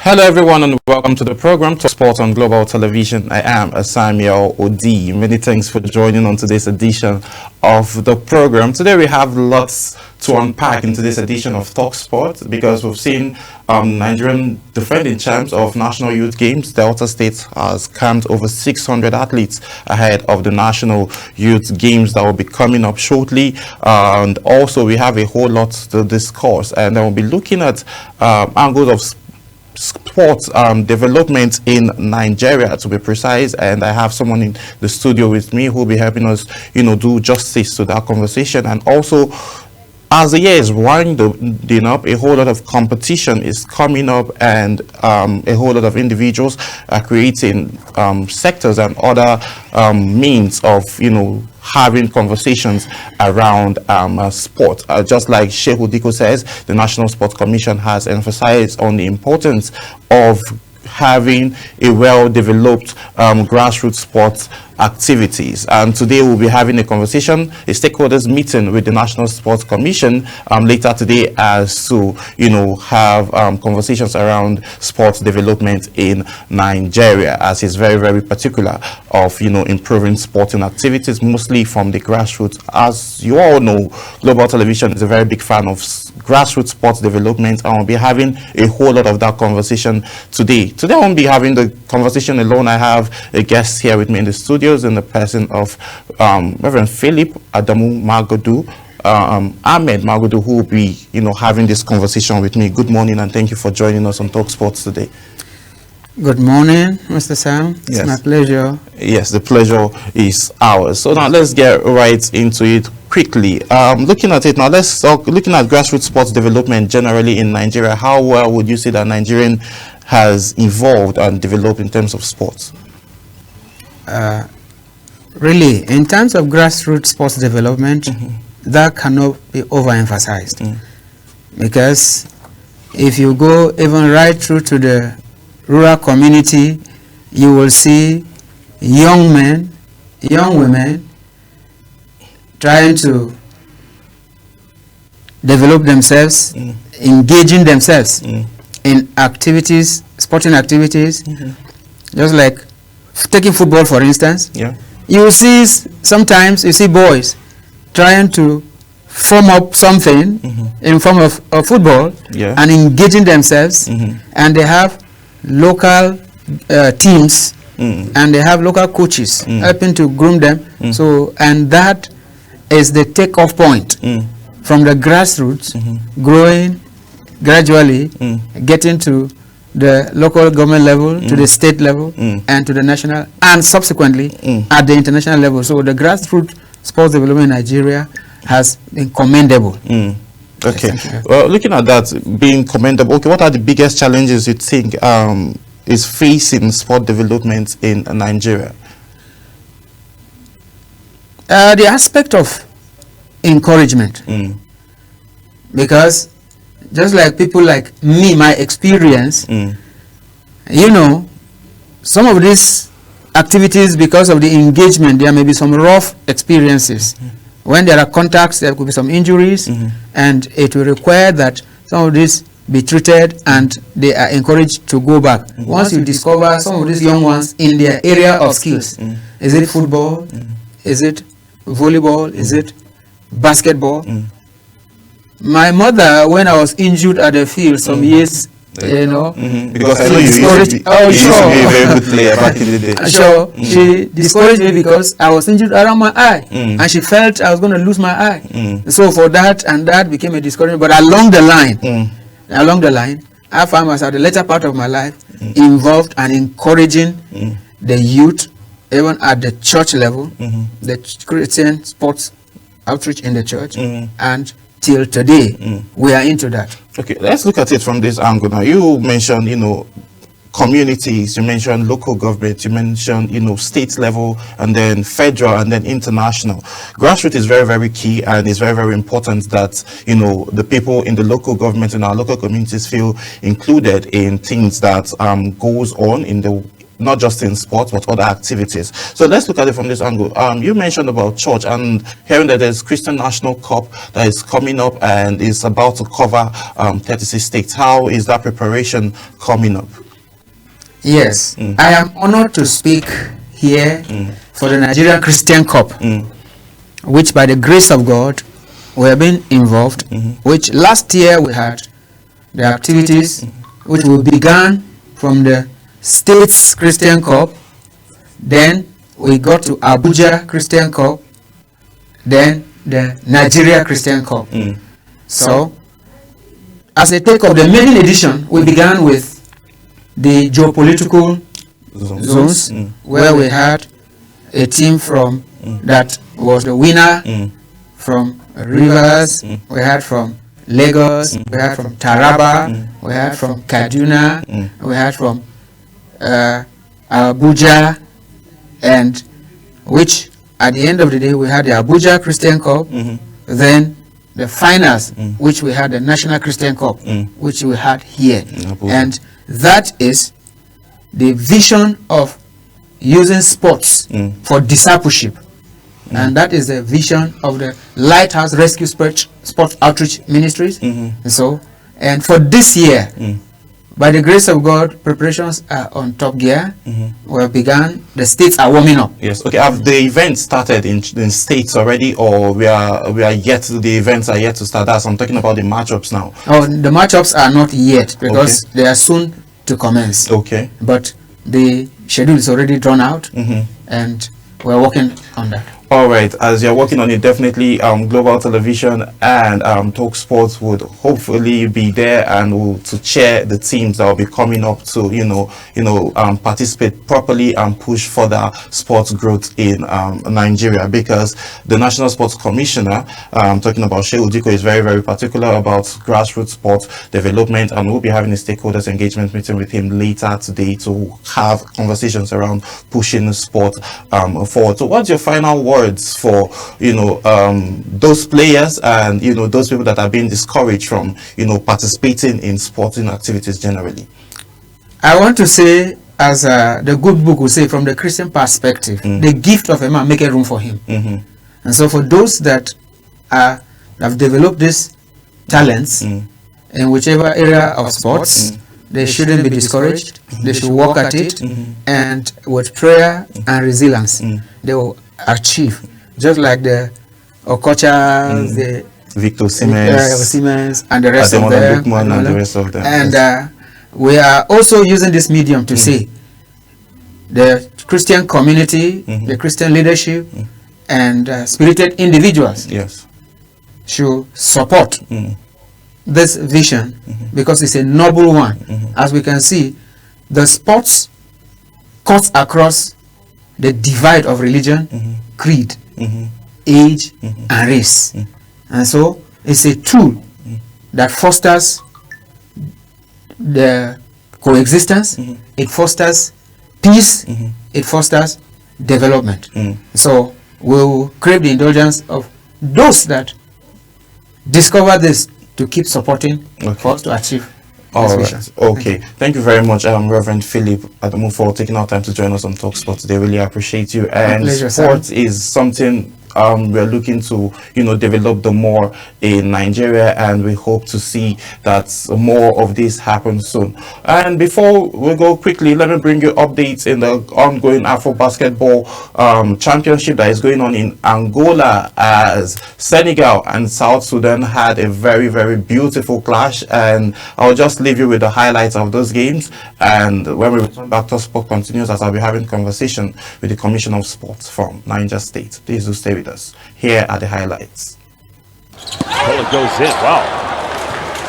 Hello everyone and welcome to the program Talk Sport on Global Television. I am Samuel Odi. Many thanks for joining on today's edition of the program. Today we have lots to unpack in today's edition of Talk Sport because we've seen Nigerian defending champs of National Youth Games. Delta State has camped over 600 athletes ahead of the National Youth Games that will be coming up shortly. And also we have a whole lot to discuss, and then we'll be looking at angles of sports development in Nigeria, to be precise, and I have someone in the studio with me who will be helping us, do justice to that conversation. And also, as the year is winding up, a whole lot of competition is coming up, and a whole lot of individuals are creating sectors and other means of, having conversations around sport. Just like Sheikh Udiko says, the National Sports Commission has emphasized on the importance of having a well-developed grassroots sports activities. And today we'll be having a conversation, a stakeholders meeting with the National Sports Commission later today, as to have conversations around sports development in Nigeria, as is very, very particular of improving sporting activities, mostly from the grassroots. As you all know, Global Television is a very big fan of grassroots sports development, and we'll be having a whole lot of that conversation today. Today I won't be having the conversation alone. I have a guest here with me in the studios in the person of Reverend Philip ADAMU Madugu, Ahmed Madugu, who will be having this conversation with me. Good morning, and thank you for joining us on Talk Sports today. Good morning, Mr. Sam. It's my pleasure. Yes, the pleasure is ours. So now let's get right into it quickly. Looking at it now, let's talk, looking at grassroots sports development generally in Nigeria. How well would you say that Nigerian has evolved and developed in terms of sports? Really, in terms of grassroots sports development, that cannot be overemphasized. Because if you go even right through to the rural community, you will see young men, young women trying to develop themselves, engaging themselves in activities, sporting activities, just like taking football, for instance. You see, sometimes you see boys trying to form up something in form of football and engaging themselves, and they have local teams and they have local coaches helping to groom them. So, and that is the takeoff point from the grassroots, growing gradually, getting to the local government level, to the state level, and to the national, and subsequently at the international level. So the grassroots sports development in Nigeria has been commendable. Okay. Well, looking at that being commendable, okay, what are the biggest challenges you think is facing sport development in Nigeria? The aspect of encouragement, because just like people like me, my experience, some of these activities, because of the engagement, there may be some rough experiences. When there are contacts, there could be some injuries, and it will require that some of this be treated, and they are encouraged to go back. Once you discover some of these young ones in their area of skills, is it football, is it volleyball, is it basketball? My mother, when I was injured at the field some years, because I know you used to be a very good player back in the day. Sure, she discouraged me because I was injured around my eye, and she felt I was going to lose my eye. So for that, and that became a discouragement. But along the line, I found myself, the later part of my life, involved and encouraging the youth, even at the church level, the Christian sports outreach in the church, and till today, we are into that. Okay, let's look at it from this angle now. You mentioned, communities, you mentioned local government, you mentioned, state level, and then federal, and then international. Grassroots is very, very key, and it's very, very important that, the people in the local government and our local communities feel included in things that goes on in the not just in sports, but other activities. So let's look at it from this angle. You mentioned about church, and hearing that there's Christian National Cup that is coming up and is about to cover 36 states. How is that preparation coming up? Yes, I am honored to speak here for the Nigerian Christian Cup, which by the grace of God, we have been involved, which last year we had the activities, which we began from the States Christian Cup, then we got to Abuja Christian Cup, then the Nigeria Christian Cup. So, as a take of the maiden edition, we began with the geopolitical zones, where we had a team from that was the winner from Rivers, we had from Lagos, we had from Taraba, we had from Kaduna, we had from Abuja, and which at the end of the day we had the Abuja Christian Cup, then the finals, which we had the National Christian Cup, which we had here. And that is the vision of using sports for discipleship. And that is the vision of the Lighthouse Rescue Sports Outreach Ministries. And for this year, by the grace of God, preparations are on top gear. We have begun. The states are warming up. Yes. Okay. Have the events started in states already, or we are yet? The events are yet to start. That's I'm talking about the matchups now. Oh, the matchups are not yet, because they are soon to commence. Okay. But the schedule is already drawn out, and we're working on that. All right, as you're working on it, definitely Global Television and Talk Sports would hopefully be there and will to cheer the teams that will be coming up to participate properly and push further sports growth in Nigeria, because the National Sports Commissioner, talking about Shehu Diko, is very, very particular about grassroots sports development, and we'll be having a stakeholders engagement meeting with him later today to have conversations around pushing sport forward. So what's your final words for those players and those people that are being discouraged from participating in sporting activities generally? I want to say, as the good book will say, from the Christian perspective, the gift of a man make a room for him. And so for those that have developed these talents in whichever area of sports, they shouldn't be discouraged. They should work at it, and with prayer and resilience, they will achieve. Just like the Okochas, the Victor Siemens, and the rest of them. And we are also using this medium to say the Christian community, the Christian leadership, and spirited individuals should support this vision, because it's a noble one. As we can see, the sports cuts across the divide of religion, creed, age, and race. And so it's a tool that fosters the coexistence, it fosters peace, it fosters development. So we'll crave the indulgence of those that discover this to keep supporting for us to achieve. All right. Okay. Thank you very much, Reverend Philip ADAMU, for taking our time to join us on Talk Sports today. Really appreciate you. And pleasure, sports is something we're looking to develop the more in Nigeria, and we hope to see that more of this happen soon. And before we go quickly, let me bring you updates in the ongoing Afro Basketball Championship that is going on in Angola, as Senegal and South Sudan had a very, very beautiful clash, and I'll just leave you with the highlights of those games, and when we return back to Sport continues, as I'll be having conversation with the Commissioner of Sports from Niger State. Please do stay with us. Here are the highlights. Oh, it goes in. Wow.